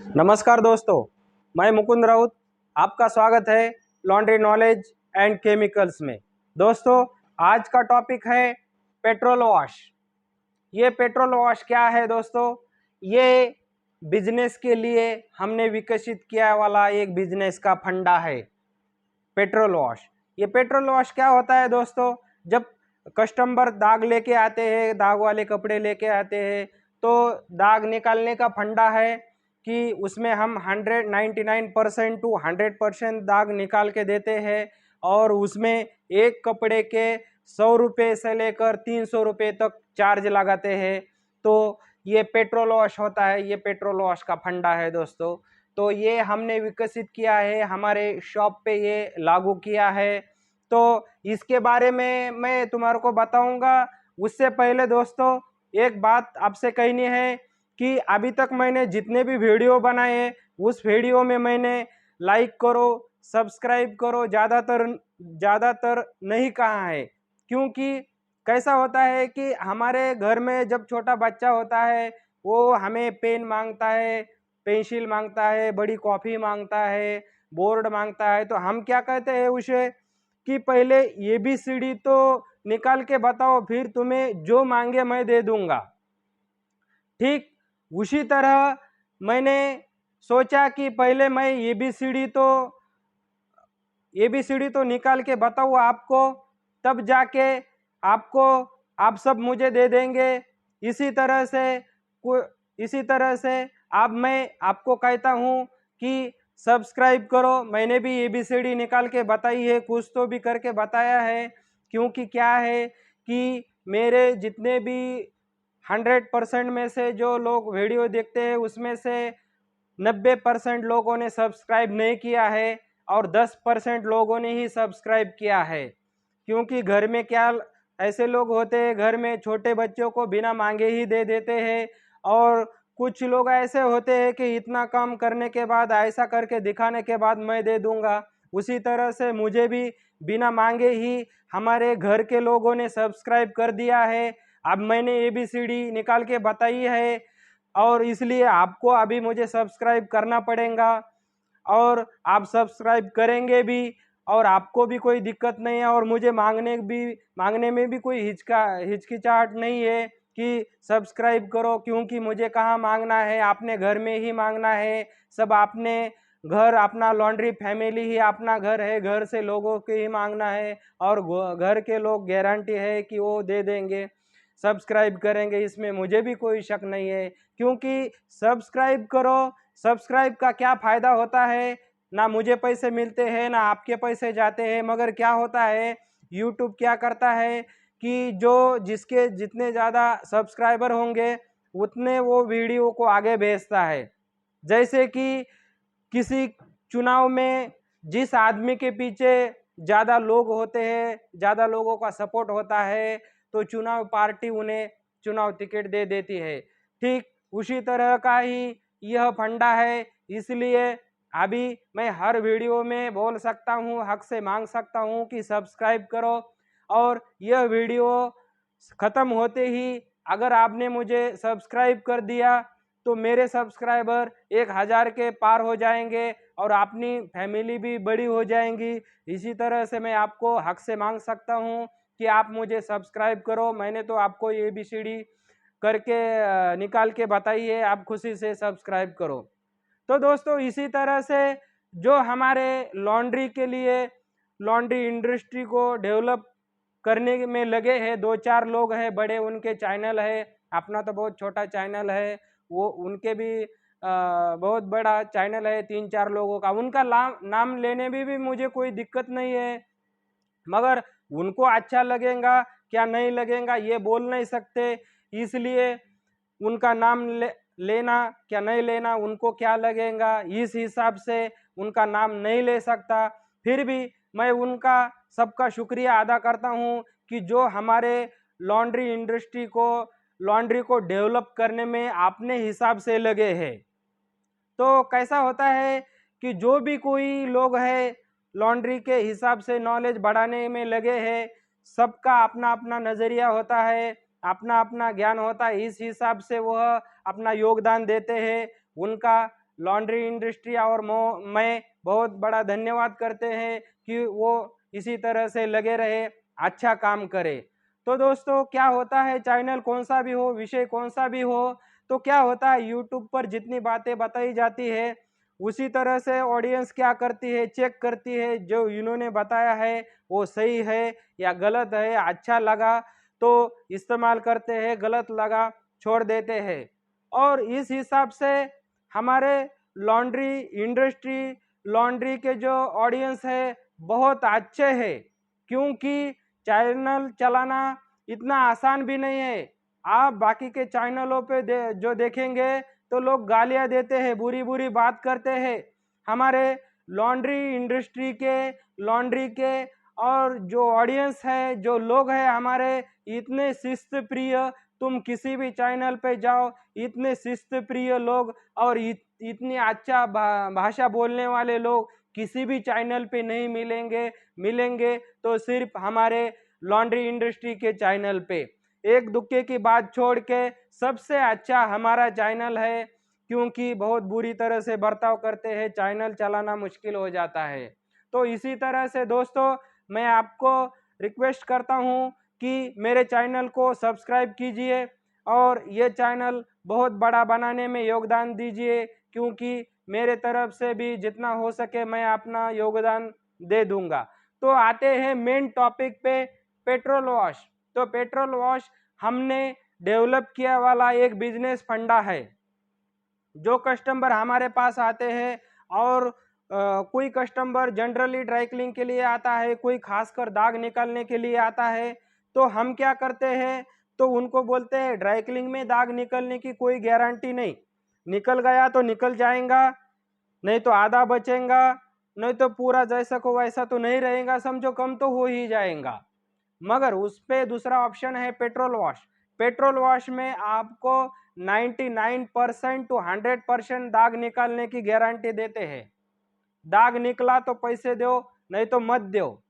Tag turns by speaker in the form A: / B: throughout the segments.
A: नमस्कार दोस्तों, मैं मुकुंद राउत। आपका स्वागत है लॉन्ड्री नॉलेज एंड केमिकल्स में। दोस्तों, आज का टॉपिक है पेट्रोल वॉश। ये पेट्रोल वॉश क्या है दोस्तों? ये बिजनेस के लिए हमने विकसित किया वाला एक बिजनेस का फंडा है पेट्रोल वॉश। ये पेट्रोल वॉश क्या होता है दोस्तों? जब कस्टमर दाग लेके आते हैं, दाग वाले कपड़े लेके आते हैं, तो दाग निकालने का फंडा है कि उसमें हम 199% टू 100% दाग निकाल के देते हैं और उसमें एक कपड़े के 100 रुपये से लेकर 300 रुपये तक चार्ज लगाते हैं। तो ये पेट्रोल वॉश होता है, ये पेट्रोल वॉश का फंडा है दोस्तों। तो ये हमने विकसित किया है, हमारे शॉप पे ये लागू किया है। तो इसके बारे में मैं तुम्हारे को बताऊंगा। उससे पहले दोस्तों, एक बात आपसे कहनी है कि अभी तक मैंने जितने भी वीडियो बनाए उस वीडियो में मैंने लाइक करो, सब्सक्राइब करो ज़्यादातर नहीं कहा है। क्योंकि कैसा होता है कि हमारे घर में जब छोटा बच्चा होता है, वो हमें पेन मांगता है, पेंसिल मांगता है, बड़ी कॉफ़ी मांगता है, बोर्ड मांगता है, तो हम क्या कहते हैं उसे कि पहले ABCD तो निकाल के बताओ, फिर तुम्हें जो मांगे मैं दे दूंगा। ठीक उसी तरह मैंने सोचा कि पहले मैं ABCD तो निकाल के बताऊँ आपको, तब जाके आप सब मुझे दे देंगे। इसी तरह से इसी तरह से अब मैं आपको कहता हूँ कि सब्सक्राइब करो। मैंने भी ABCD निकाल के बताई है, कुछ तो भी करके बताया है। क्योंकि क्या है कि मेरे जितने भी 100% में से जो लोग वीडियो देखते हैं, उसमें से 90% लोगों ने सब्सक्राइब नहीं किया है और 10% लोगों ने ही सब्सक्राइब किया है। क्योंकि घर में क्या ऐसे लोग होते हैं, घर में छोटे बच्चों को बिना मांगे ही दे देते हैं। और कुछ लोग ऐसे होते हैं कि इतना काम करने के बाद, ऐसा करके दिखाने के बाद मैं दे दूंगा। उसी तरह से मुझे भी बिना मांगे ही हमारे घर के लोगों ने सब्सक्राइब कर दिया है। अब मैंने ABCD निकाल के बताई है और इसलिए आपको अभी मुझे सब्सक्राइब करना पड़ेगा और आप सब्सक्राइब करेंगे भी और आपको भी कोई दिक्कत नहीं है और मुझे मांगने में भी कोई हिचकिचाहट नहीं है कि सब्सक्राइब करो। क्योंकि मुझे कहाँ मांगना है, आपने घर में ही मांगना है। सब आपने घर, अपना लॉन्ड्री फैमिली ही अपना घर है, घर से लोगों के ही मांगना है और घर के लोग गारंटी है कि वो दे देंगे, सब्सक्राइब करेंगे। इसमें मुझे भी कोई शक नहीं है। क्योंकि सब्सक्राइब करो, सब्सक्राइब का क्या फ़ायदा होता है? ना मुझे पैसे मिलते हैं, ना आपके पैसे जाते हैं। मगर क्या होता है, यूट्यूब क्या करता है कि जो जिसके जितने ज़्यादा सब्सक्राइबर होंगे उतने वो वीडियो को आगे भेजता है। जैसे कि किसी चुनाव में जिस आदमी के पीछे ज़्यादा लोग होते हैं, ज़्यादा लोगों का सपोर्ट होता है, तो चुनाव पार्टी उन्हें चुनाव टिकट दे देती है। ठीक उसी तरह का ही यह फंडा है। इसलिए अभी मैं हर वीडियो में बोल सकता हूँ, हक से मांग सकता हूँ कि सब्सक्राइब करो। और यह वीडियो ख़त्म होते ही अगर आपने मुझे सब्सक्राइब कर दिया तो मेरे सब्सक्राइबर 1000 के पार हो जाएंगे और अपनी फैमिली भी बड़ी हो जाएंगी। इसी तरह से मैं आपको हक से मांग सकता हूँ कि आप मुझे सब्सक्राइब करो। मैंने तो आपको ABCD करके निकाल के बताई है, आप खुशी से सब्सक्राइब करो। तो दोस्तों, इसी तरह से जो हमारे लॉन्ड्री के लिए, लॉन्ड्री इंडस्ट्री को डेवलप करने में लगे हैं, 2-4 लोग हैं बड़े, उनके चैनल है। अपना तो बहुत छोटा चैनल है, वो उनके भी बहुत बड़ा चैनल है 3-4 लोगों का। उनका नाम लेने में भी मुझे कोई दिक्कत नहीं है। मगर उनको अच्छा लगेगा क्या नहीं लगेगा ये बोल नहीं सकते। इसलिए उनका नाम लेना क्या नहीं लेना, उनको क्या लगेगा, इस हिसाब से उनका नाम नहीं ले सकता। फिर भी मैं उनका सबका शुक्रिया अदा करता हूँ कि जो हमारे लॉन्ड्री इंडस्ट्री को, लॉन्ड्री को डेवलप करने में अपने हिसाब से लगे हैं। तो कैसा होता है कि जो भी कोई लोग है लॉन्ड्री के हिसाब से नॉलेज बढ़ाने में लगे हैं, सबका अपना अपना नज़रिया होता है, अपना अपना ज्ञान होता है। इस हिसाब से वह अपना योगदान देते हैं। उनका लॉन्ड्री इंडस्ट्री और मैं बहुत बड़ा धन्यवाद करते हैं कि वो इसी तरह से लगे रहे, अच्छा काम करे। तो दोस्तों क्या होता है, चैनल कौन सा भी हो, विषय कौन सा भी हो, तो क्या होता है यूट्यूब पर जितनी बातें बताई जाती है उसी तरह से ऑडियंस क्या करती है, चेक करती है जो इन्होंने बताया है वो सही है या गलत है। अच्छा लगा तो इस्तेमाल करते हैं, गलत लगा छोड़ देते हैं। और इस हिसाब से हमारे लॉन्ड्री इंडस्ट्री, लॉन्ड्री के जो ऑडियंस है बहुत अच्छे हैं, क्योंकि चैनल चलाना इतना आसान भी नहीं है। आप बाकी के चैनलों पे जो देखेंगे तो लोग गालियां देते हैं, बुरी बुरी बात करते हैं। हमारे लॉन्ड्री इंडस्ट्री के, लॉन्ड्री के और जो ऑडियंस है, जो लोग हैं हमारे, इतने शिस्त प्रिय, तुम किसी भी चैनल पे जाओ इतने शिस्त प्रिय लोग और इतनी अच्छा भाषा बोलने वाले लोग किसी भी चैनल पे नहीं मिलेंगे। मिलेंगे तो सिर्फ हमारे लॉन्ड्री इंडस्ट्री के चैनल पे। एक दुक्के की बात छोड़ के सबसे अच्छा हमारा चैनल है, क्योंकि बहुत बुरी तरह से बर्ताव करते हैं, चैनल चलाना मुश्किल हो जाता है। तो इसी तरह से दोस्तों मैं आपको रिक्वेस्ट करता हूं कि मेरे चैनल को सब्सक्राइब कीजिए और ये चैनल बहुत बड़ा बनाने में योगदान दीजिए, क्योंकि मेरे तरफ से भी जितना हो सके मैं अपना योगदान दे दूंगा। तो आते हैं मेन टॉपिक पे, पेट्रोल वॉश। तो पेट्रोल वॉश हमने डेवलप किया वाला एक बिजनेस फंडा है। जो कस्टमर हमारे पास आते हैं और कोई कस्टमर जनरली ड्राई क्लीनिंग के लिए आता है, कोई खासकर दाग निकालने के लिए आता है, तो हम क्या करते हैं, तो उनको बोलते हैं ड्राई क्लीनिंग में दाग निकलने की कोई गारंटी नहीं, निकल गया तो निकल जाएगा, नहीं तो आधा बचेगा, नहीं तो पूरा जैसा को वैसा तो नहीं रहेगा, समझो कम तो हो ही जाएगा। मगर उस पे दूसरा ऑप्शन है पेट्रोल वॉश। पेट्रोल वॉश में आपको 99% टू 100% दाग निकालने की गारंटी देते हैं। दाग निकला तो पैसे दो, नहीं तो मत दो।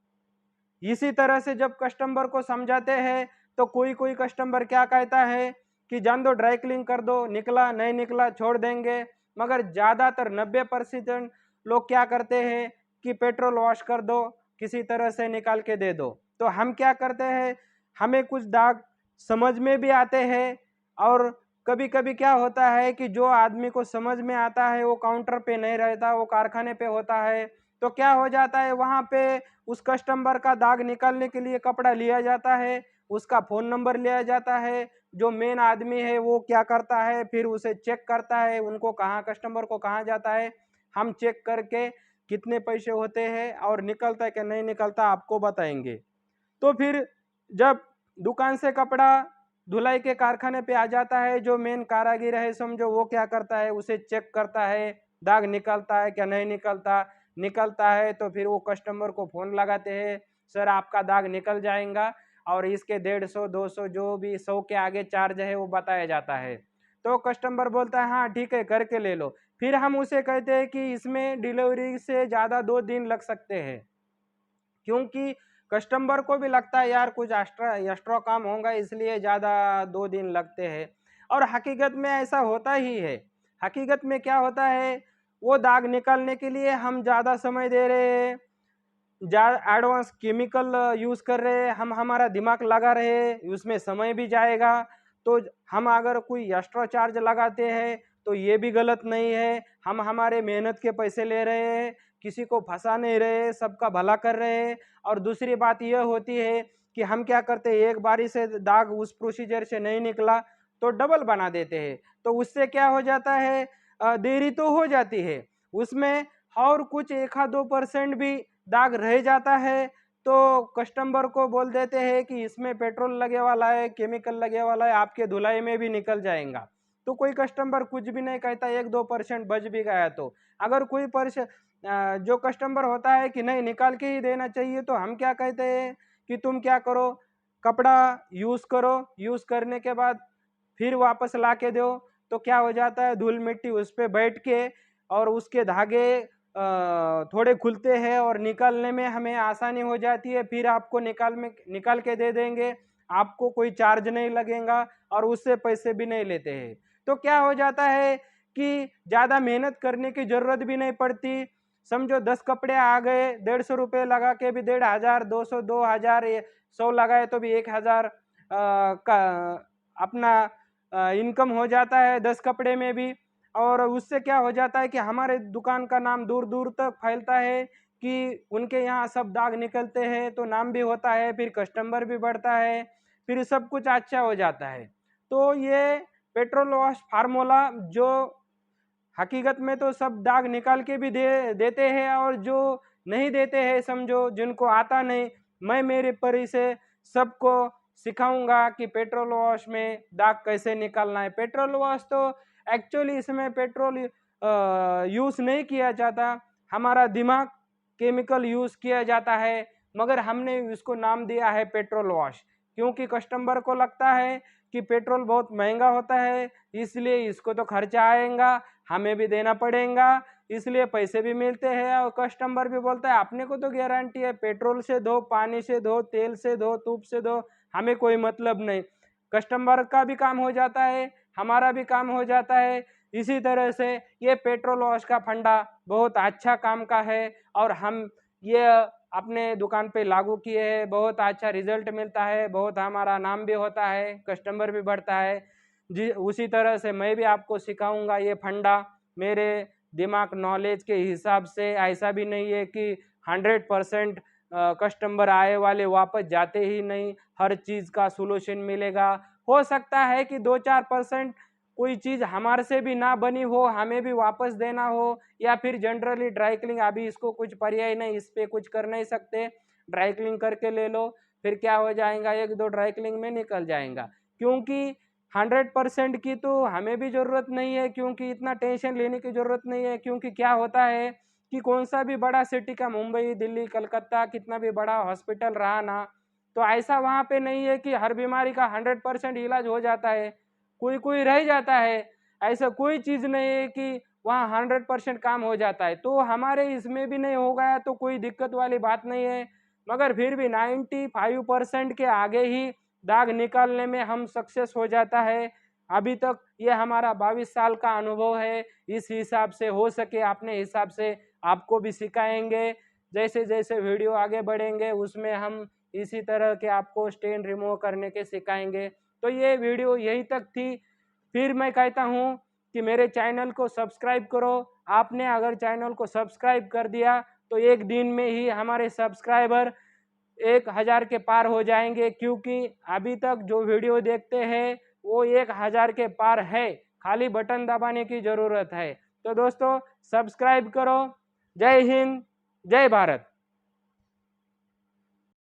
A: इसी तरह से जब कस्टमर को समझाते हैं तो कोई कोई कस्टमर क्या कहता है कि जान दो, ड्राई क्लीन कर दो, निकला नहीं निकला छोड़ देंगे। मगर ज़्यादातर 90% लोग क्या करते हैं कि पेट्रोल वॉश कर दो, किसी तरह से निकाल के दे दो। तो हम क्या करते हैं, हमें कुछ दाग समझ में भी आते हैं और कभी कभी क्या होता है कि जो आदमी को समझ में आता है वो काउंटर पे नहीं रहता, वो कारखाने पे होता है। तो क्या हो जाता है, वहाँ पे उस कस्टमर का दाग निकालने के लिए कपड़ा लिया जाता है, उसका फ़ोन नंबर लिया जाता है। जो मेन आदमी है वो क्या करता है, फिर उसे चेक करता है, उनको कहाँ कस्टमर को कहाँ जाता है, हम चेक करके कितने पैसे होते हैं और निकलता है कि नहीं निकलता आपको बताएंगे। तो फिर जब दुकान से कपड़ा धुलाई के कारखाने पे आ जाता है, जो मेन कारागिर है समझो, वो क्या करता है, उसे चेक करता है, दाग निकलता है क्या नहीं निकलता। निकलता है तो फिर वो कस्टमर को फ़ोन लगाते हैं, सर आपका दाग निकल जाएगा और इसके 150 200 जो भी 100 के आगे चार्ज है वो बताया जाता है। तो कस्टमर बोलता है हाँ ठीक है करके ले लो। फिर हम उसे कहते हैं कि इसमें डिलीवरी से ज़्यादा 2 दिन लग सकते हैं, क्योंकि कस्टमर को भी लगता है यार कुछ एक्स्ट्रा एक्स्ट्रा काम होगा इसलिए ज़्यादा 2 दिन लगते हैं। और हकीकत में ऐसा होता ही है। हकीकत में क्या होता है, वो दाग निकालने के लिए हम ज़्यादा समय दे रहे हैं, ज़्यादा एडवांस केमिकल यूज़ कर रहे हैं, हम हमारा दिमाग लगा रहे हैं, उसमें समय भी जाएगा। तो हम अगर कोई एक्स्ट्रा चार्ज लगाते हैं तो ये भी गलत नहीं है। हम हमारे मेहनत के पैसे ले रहे हैं, किसी को फंसा नहीं रहे, सबका भला कर रहे हैं। और दूसरी बात यह होती है कि हम क्या करते हैं, एक बारी से दाग उस प्रोसीजर से नहीं निकला तो डबल बना देते हैं। तो उससे क्या हो जाता है, देरी तो हो जाती है उसमें, और कुछ 1-2% भी दाग रह जाता है तो कस्टमर को बोल देते हैं कि इसमें पेट्रोल लगे वाला है, केमिकल लगे वाला है, आपके धुलाई में भी निकल जाएगा। तो कोई कस्टमर कुछ भी नहीं कहता, 1-2% बच भी गया तो। अगर कोई जो कस्टमर होता है कि नहीं निकाल के ही देना चाहिए, तो हम क्या कहते हैं कि तुम क्या करो, कपड़ा यूज़ करो, यूज़ करने के बाद फिर वापस ला के दो। तो क्या हो जाता है, धूल मिट्टी उस पर बैठ के और उसके धागे थोड़े खुलते हैं और निकालने में हमें आसानी हो जाती है। फिर आपको निकाल के दे देंगे, आपको कोई चार्ज नहीं लगेगा और उससे पैसे भी नहीं लेते हैं। तो क्या हो जाता है कि ज़्यादा मेहनत करने की ज़रूरत भी नहीं पड़ती। समझो 10 कपड़े आ गए, 150 रुपये लगा के भी 1500, 200, 2000, 100 लगाए तो भी 1000 का अपना इनकम हो जाता है 10 कपड़े में भी। और उससे क्या हो जाता है कि हमारे दुकान का नाम दूर दूर तक फैलता है कि उनके यहाँ सब दाग निकलते हैं, तो नाम भी होता है, फिर कस्टमर भी बढ़ता है, फिर सब कुछ अच्छा हो जाता है। तो ये पेट्रोल वॉश फार्मूला जो हकीकत में तो सब दाग निकाल के भी देते हैं, और जो नहीं देते हैं, समझो जिनको आता नहीं, मैं मेरे परी से सबको सिखाऊंगा कि पेट्रोल वॉश में दाग कैसे निकालना है। पेट्रोल वॉश तो एक्चुअली इसमें पेट्रोल यूज़ नहीं किया जाता, हमारा दिमाग केमिकल यूज़ किया जाता है, मगर हमने इसको नाम दिया है पेट्रोल वॉश, क्योंकि कस्टमर को लगता है कि पेट्रोल बहुत महंगा होता है, इसलिए इसको तो खर्चा आएगा, हमें भी देना पड़ेगा, इसलिए पैसे भी मिलते हैं। और कस्टमर भी बोलता है अपने को तो गारंटी है, पेट्रोल से धो, पानी से धो, तेल से धो, धूप से धो, हमें कोई मतलब नहीं। कस्टमर का भी काम हो जाता है, हमारा भी काम हो जाता है। इसी तरह से ये पेट्रोल वॉश का फंडा बहुत अच्छा काम का है, और हम ये अपने दुकान पे लागू किए हैं, बहुत अच्छा रिजल्ट मिलता है, बहुत हमारा नाम भी होता है, कस्टमर भी बढ़ता है जी। उसी तरह से मैं भी आपको सिखाऊंगा ये फंडा मेरे दिमाग नॉलेज के हिसाब से। ऐसा भी नहीं है कि 100% कस्टमर आए वाले वापस जाते ही नहीं, हर चीज़ का सोल्यूशन मिलेगा। हो सकता है कि 2-4% कोई चीज़ हमारे से भी ना बनी हो, हमें भी वापस देना हो, या फिर जनरली ड्राई क्लीनिंग, अभी इसको कुछ पर्याय नहीं, इस पर कुछ कर नहीं सकते, ड्राई क्लीनिंग करके ले लो, फिर क्या हो जाएगा, 1-2 ड्राई क्लीनिंग में निकल जाएगा। क्योंकि 100% की तो हमें भी ज़रूरत नहीं है, क्योंकि इतना टेंशन लेने की ज़रूरत नहीं है। क्योंकि क्या होता है कि कौन सा भी बड़ा सिटी का, मुंबई, दिल्ली, कलकत्ता, कितना भी बड़ा हॉस्पिटल रहा ना, तो ऐसा वहाँ पे नहीं है कि हर बीमारी का 100% इलाज हो जाता है, कोई कोई रह जाता है। ऐसा कोई चीज़ नहीं है कि वहाँ 100% काम हो जाता है। तो हमारे इसमें भी नहीं हो गया तो कोई दिक्कत वाली बात नहीं है, मगर फिर भी 95% के आगे ही दाग निकालने में हम सक्सेस हो जाता है। अभी तक ये हमारा 22 साल का अनुभव है, इस हिसाब से हो सके अपने हिसाब से आपको भी सिखाएंगे। जैसे जैसे वीडियो आगे बढ़ेंगे उसमें हम इसी तरह के आपको स्टेन रिमूव करने के सिखाएंगे। तो ये वीडियो यहीं तक थी। फिर मैं कहता हूँ कि मेरे चैनल को सब्सक्राइब करो। आपने अगर चैनल को सब्सक्राइब कर दिया तो एक दिन में ही हमारे सब्सक्राइबर 1000 के पार हो जाएंगे, क्योंकि अभी तक जो वीडियो देखते हैं वो 1000 के पार है, खाली बटन दबाने की ज़रूरत है। तो दोस्तों सब्सक्राइब करो। जय हिंद, जय भारत।